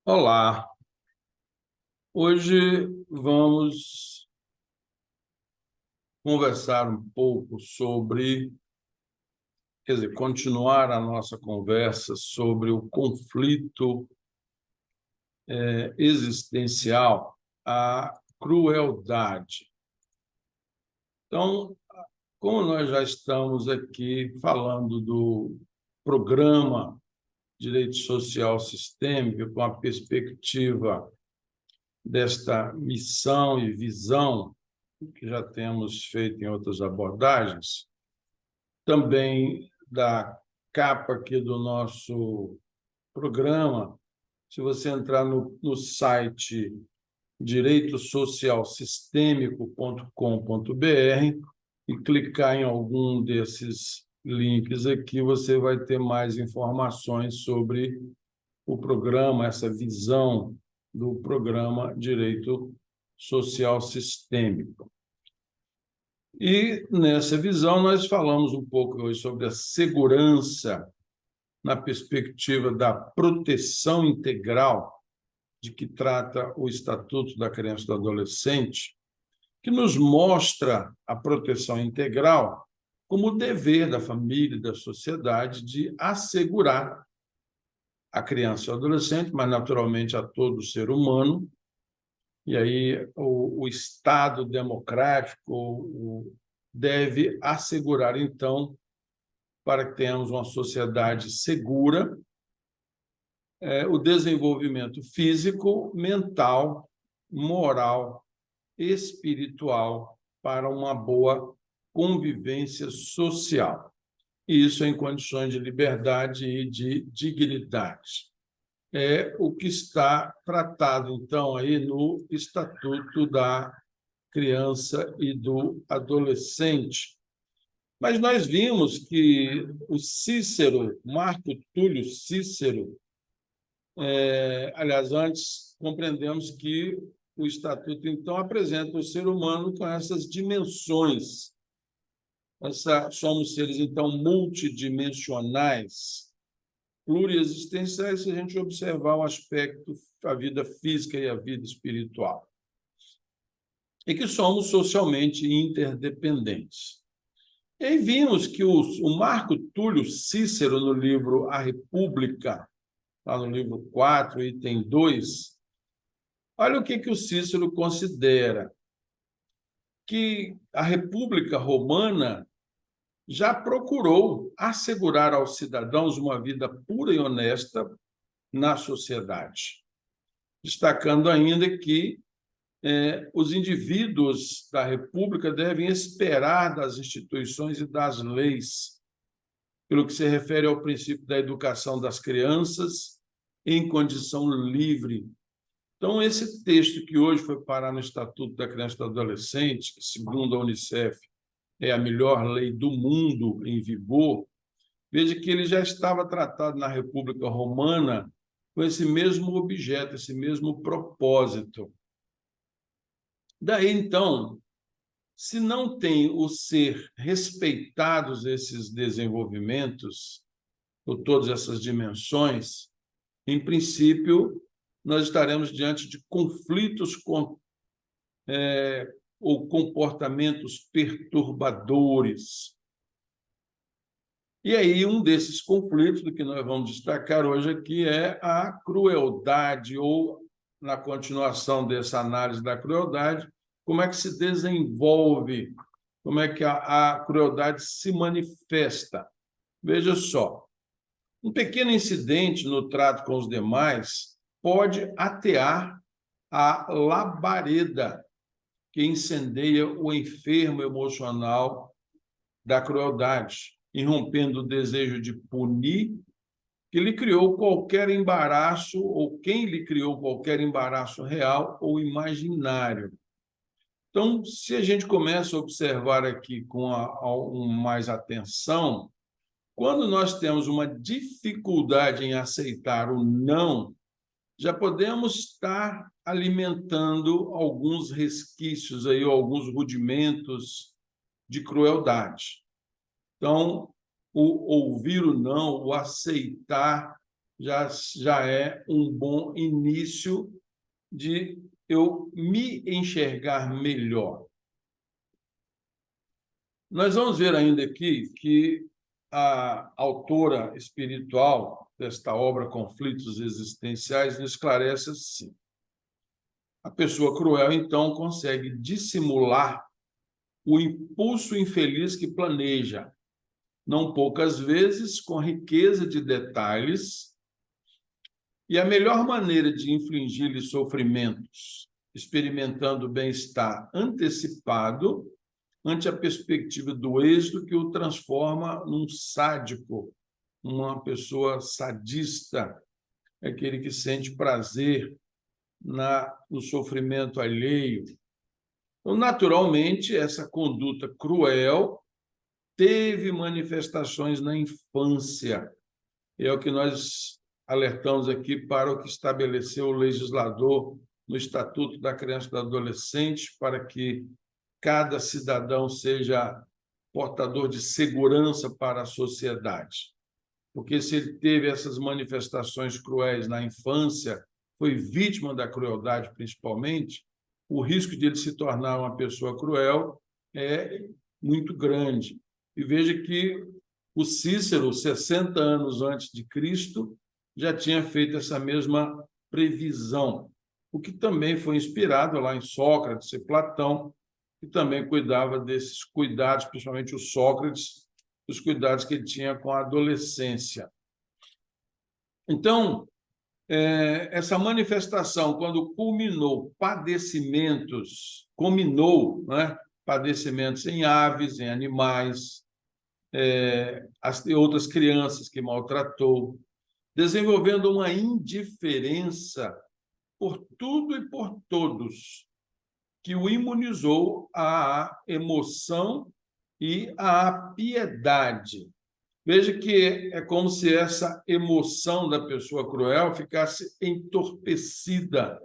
Olá, hoje vamos conversar um pouco sobre, quer dizer, continuar a nossa conversa sobre o conflito existencial, a crueldade. Então, como nós já estamos aqui falando do programa Direito Social Sistêmico, com a perspectiva desta missão e visão que já temos feito em outras abordagens, também da capa aqui do nosso programa. Se você entrar no site direitosocialsistêmico.com.br e clicar em algum desses links aqui, você vai ter mais informações sobre o programa, essa visão do programa Direito Social Sistêmico. E, nessa visão, nós falamos um pouco hoje sobre a segurança na perspectiva da proteção integral de que trata o Estatuto da Criança e do Adolescente, que nos mostra a proteção integral como dever da família e da sociedade de assegurar a criança e o adolescente, mas naturalmente a todo ser humano. E aí o Estado democrático deve assegurar, então, para que tenhamos uma sociedade segura, o desenvolvimento físico, mental, moral, espiritual, para uma boa convivência social. E isso em condições de liberdade e de dignidade. É o que está tratado, então, aí no Estatuto da Criança e do Adolescente. Mas nós vimos que o Cícero, Marco Túlio Cícero, aliás, antes compreendemos que o Estatuto, então, apresenta o ser humano com essas dimensões. Somos seres, então, multidimensionais, pluriexistenciais, se a gente observar o aspecto, a vida física e a vida espiritual. E que somos socialmente interdependentes. E aí vimos que o Marco Túlio Cícero, no livro A República, lá no livro 4, item 2, olha o que o Cícero considera, que a República Romana já procurou assegurar aos cidadãos uma vida pura e honesta na sociedade, destacando ainda que os indivíduos da República devem esperar das instituições e das leis, pelo que se refere ao princípio da educação das crianças em condição livre. Então, esse texto que hoje foi parar no Estatuto da Criança e do Adolescente, que, segundo a Unicef, é a melhor lei do mundo em vigor, veja que ele já estava tratado na República Romana com esse mesmo objeto, esse mesmo propósito. Daí, então, se não tem o ser respeitados esses desenvolvimentos, ou todas essas dimensões, em princípio, nós estaremos diante de conflitos ou comportamentos perturbadores. E aí, um desses conflitos, do que nós vamos destacar hoje aqui, é a crueldade, ou, na continuação dessa análise da crueldade, como é que se desenvolve, como é que a crueldade se manifesta. Veja só, um pequeno incidente no trato com os demais pode atear a labareda que incendeia o enfermo emocional da crueldade, irrompendo o desejo de punir, que lhe criou qualquer embaraço, ou quem lhe criou qualquer embaraço real ou imaginário. Então, se a gente começa a observar aqui com mais atenção, quando nós temos uma dificuldade em aceitar o não, já podemos estar alimentando alguns resquícios aí, alguns rudimentos de crueldade. Então, o ouvir o não, o aceitar já é um bom início de eu me enxergar melhor. Nós vamos ver ainda aqui que a autora espiritual desta obra, Conflitos Existenciais, nos esclarece assim. A pessoa cruel, então, consegue dissimular o impulso infeliz que planeja, não poucas vezes com riqueza de detalhes, e a melhor maneira de infligir-lhe sofrimentos, experimentando bem-estar antecipado, ante a perspectiva do êxito que o transforma num sádico, uma pessoa sadista, aquele que sente prazer no sofrimento alheio. Então, naturalmente, essa conduta cruel teve manifestações na infância. É o que nós alertamos aqui para o que estabeleceu o legislador no Estatuto da Criança e do Adolescente, para que cada cidadão seja portador de segurança para a sociedade. Porque se ele teve essas manifestações cruéis na infância, foi vítima da crueldade principalmente, o risco de ele se tornar uma pessoa cruel é muito grande. E veja que o Cícero, 60 anos antes de Cristo, já tinha feito essa mesma previsão, o que também foi inspirado lá em Sócrates e Platão, que também cuidava desses cuidados, principalmente o Sócrates, os cuidados que ele tinha com a adolescência. Então, essa manifestação, quando culminou padecimentos em aves, em animais, outras crianças que maltratou, desenvolvendo uma indiferença por tudo e por todos, que o imunizou à emoção e à piedade. Veja que é como se essa emoção da pessoa cruel ficasse entorpecida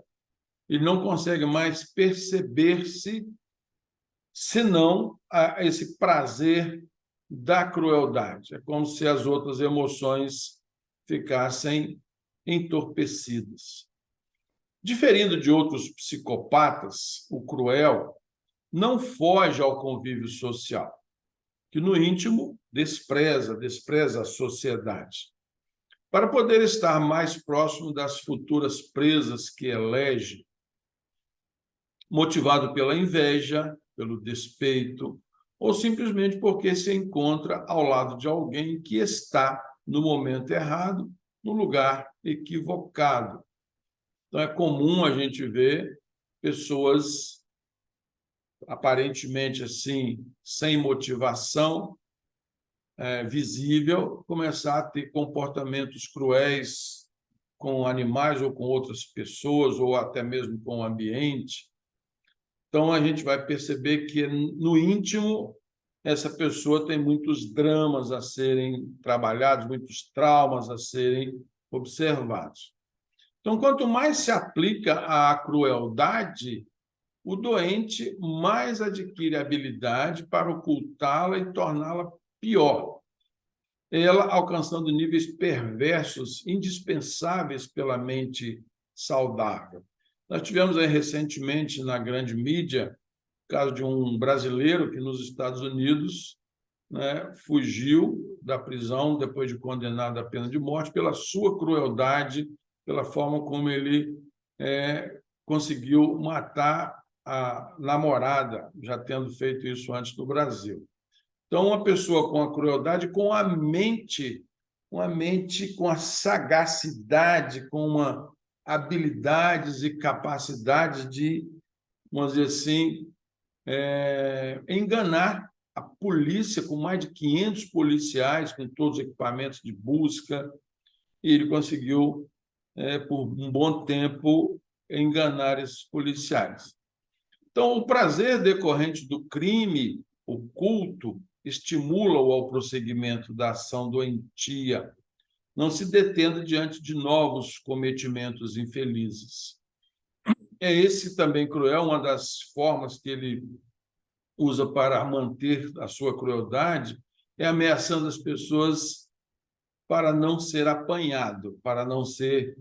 e não consegue mais perceber-se senão esse prazer da crueldade. É como se as outras emoções ficassem entorpecidas. Diferindo de outros psicopatas, o cruel não foge ao convívio social, que no íntimo despreza a sociedade. Para poder estar mais próximo das futuras presas que elege, motivado pela inveja, pelo despeito, ou simplesmente porque se encontra ao lado de alguém que está no momento errado, no lugar equivocado. Então, é comum a gente ver pessoas aparentemente assim, sem motivação visível, começar a ter comportamentos cruéis com animais ou com outras pessoas, ou até mesmo com o ambiente. Então, a gente vai perceber que, no íntimo, essa pessoa tem muitos dramas a serem trabalhados, muitos traumas a serem observados. Então, quanto mais se aplica à crueldade, o doente mais adquire habilidade para ocultá-la e torná-la pior, ela alcançando níveis perversos indispensáveis pela mente saudável. Nós tivemos aí recentemente na grande mídia o caso de um brasileiro que nos Estados Unidos, né, fugiu da prisão depois de condenado à pena de morte pela sua crueldade, pela forma como ele conseguiu matar a namorada, já tendo feito isso antes no Brasil. Então, uma pessoa com a crueldade, com a mente, com a sagacidade, com uma habilidades e capacidades de, vamos dizer assim, enganar a polícia, com mais de 500 policiais, com todos os equipamentos de busca, e ele conseguiu, por um bom tempo, enganar esses policiais. Então, o prazer decorrente do crime oculto estimula-o ao prosseguimento da ação doentia, não se detendo diante de novos cometimentos infelizes. É esse também cruel, uma das formas que ele usa para manter a sua crueldade, é ameaçando as pessoas para não ser apanhado, para não ser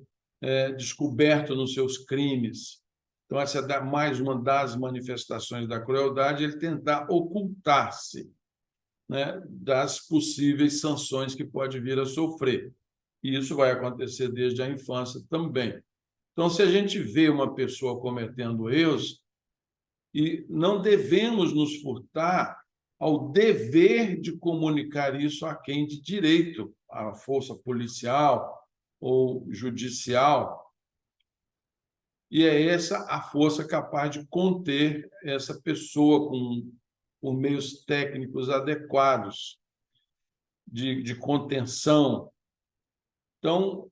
descoberto nos seus crimes. Então, essa é mais uma das manifestações da crueldade, ele tentar ocultar-se, né, das possíveis sanções que pode vir a sofrer. E isso vai acontecer desde a infância também. Então, se a gente vê uma pessoa cometendo erros, e não devemos nos furtar ao dever de comunicar isso a quem de direito, à força policial ou judicial, e é essa a força capaz de conter essa pessoa com meios técnicos adequados de contenção. Então,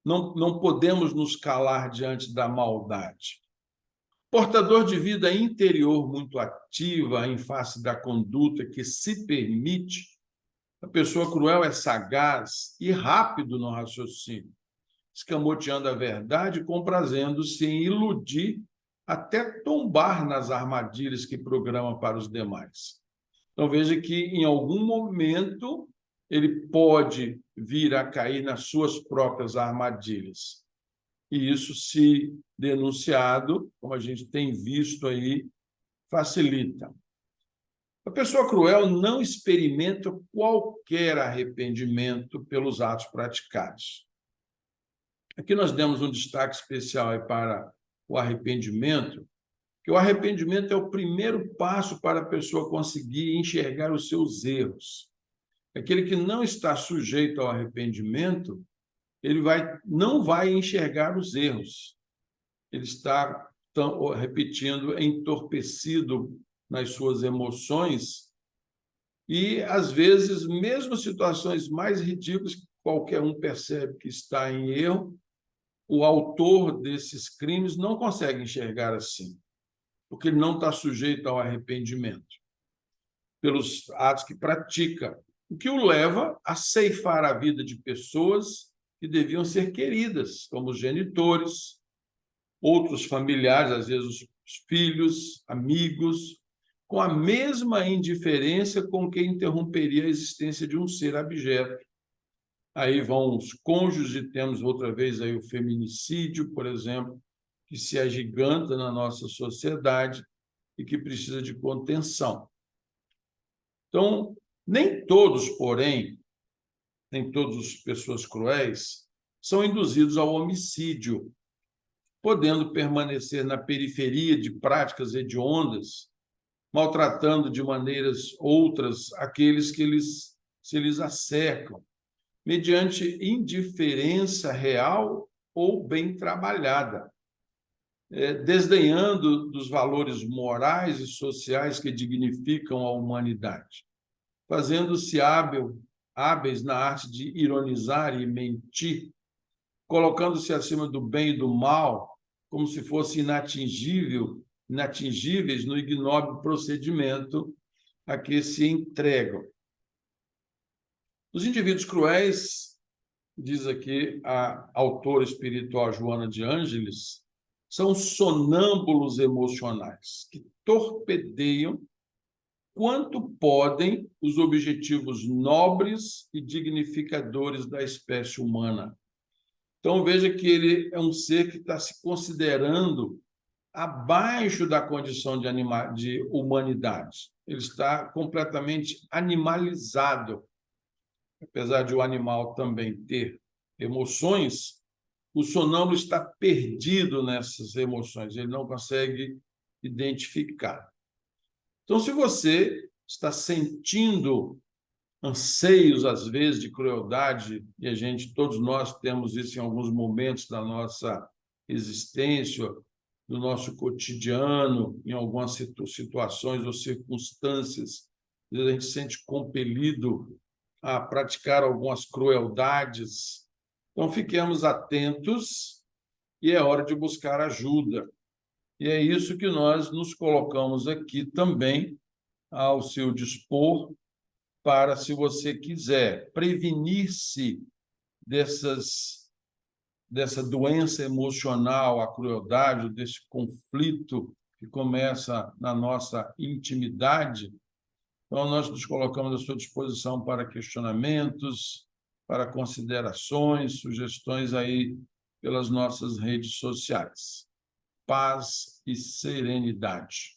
não podemos nos calar diante da maldade. Portador de vida interior muito ativa em face da conduta que se permite, a pessoa cruel é sagaz e rápido no raciocínio, escamoteando a verdade e comprazendo-se em iludir até tombar nas armadilhas que programa para os demais. Então, veja que, em algum momento, ele pode vir a cair nas suas próprias armadilhas. E isso, se denunciado, como a gente tem visto aí, facilita. A pessoa cruel não experimenta qualquer arrependimento pelos atos praticados. Aqui nós demos um destaque especial para o arrependimento, que o arrependimento é o primeiro passo para a pessoa conseguir enxergar os seus erros. Aquele que não está sujeito ao arrependimento, ele não vai enxergar os erros. Ele está, repetindo, entorpecido nas suas emoções e, às vezes, mesmo situações mais ridículas, que qualquer um percebe que está em erro, o autor desses crimes não consegue enxergar assim, porque ele não está sujeito ao arrependimento pelos atos que pratica, o que o leva a ceifar a vida de pessoas que deviam ser queridas, como os genitores, outros familiares, às vezes os filhos, amigos, com a mesma indiferença com que interromperia a existência de um ser abjeto. Aí vão os cônjuges, temos outra vez aí o feminicídio, por exemplo, que se agiganta na nossa sociedade e que precisa de contenção. Então, nem todas as pessoas cruéis são induzidos ao homicídio, podendo permanecer na periferia de práticas hediondas, maltratando de maneiras outras aqueles que se lhes acercam, mediante indiferença real ou bem trabalhada, desdenhando dos valores morais e sociais que dignificam a humanidade, fazendo-se hábeis na arte de ironizar e mentir, colocando-se acima do bem e do mal, como se fossem inatingíveis no ignóbil procedimento a que se entregam. Os indivíduos cruéis, diz aqui a autora espiritual Joana de Ângeles, são sonâmbulos emocionais que torpedeiam quanto podem os objetivos nobres e dignificadores da espécie humana. Então, veja que ele é um ser que está se considerando abaixo da condição de humanidade. Ele está completamente animalizado. Apesar de o animal também ter emoções, o sonâmbulo está perdido nessas emoções, ele não consegue identificar. Então, se você está sentindo anseios, às vezes, de crueldade, e todos nós temos isso em alguns momentos da nossa existência, do nosso cotidiano, em algumas situações ou circunstâncias, às vezes a gente se sente compelido a praticar algumas crueldades. Então, fiquemos atentos e é hora de buscar ajuda. E é isso que nós nos colocamos aqui também ao seu dispor para, se você quiser, prevenir-se dessa doença emocional, a crueldade, desse conflito que começa na nossa intimidade. Então, nós nos colocamos à sua disposição para questionamentos, para considerações, sugestões aí pelas nossas redes sociais. Paz e serenidade.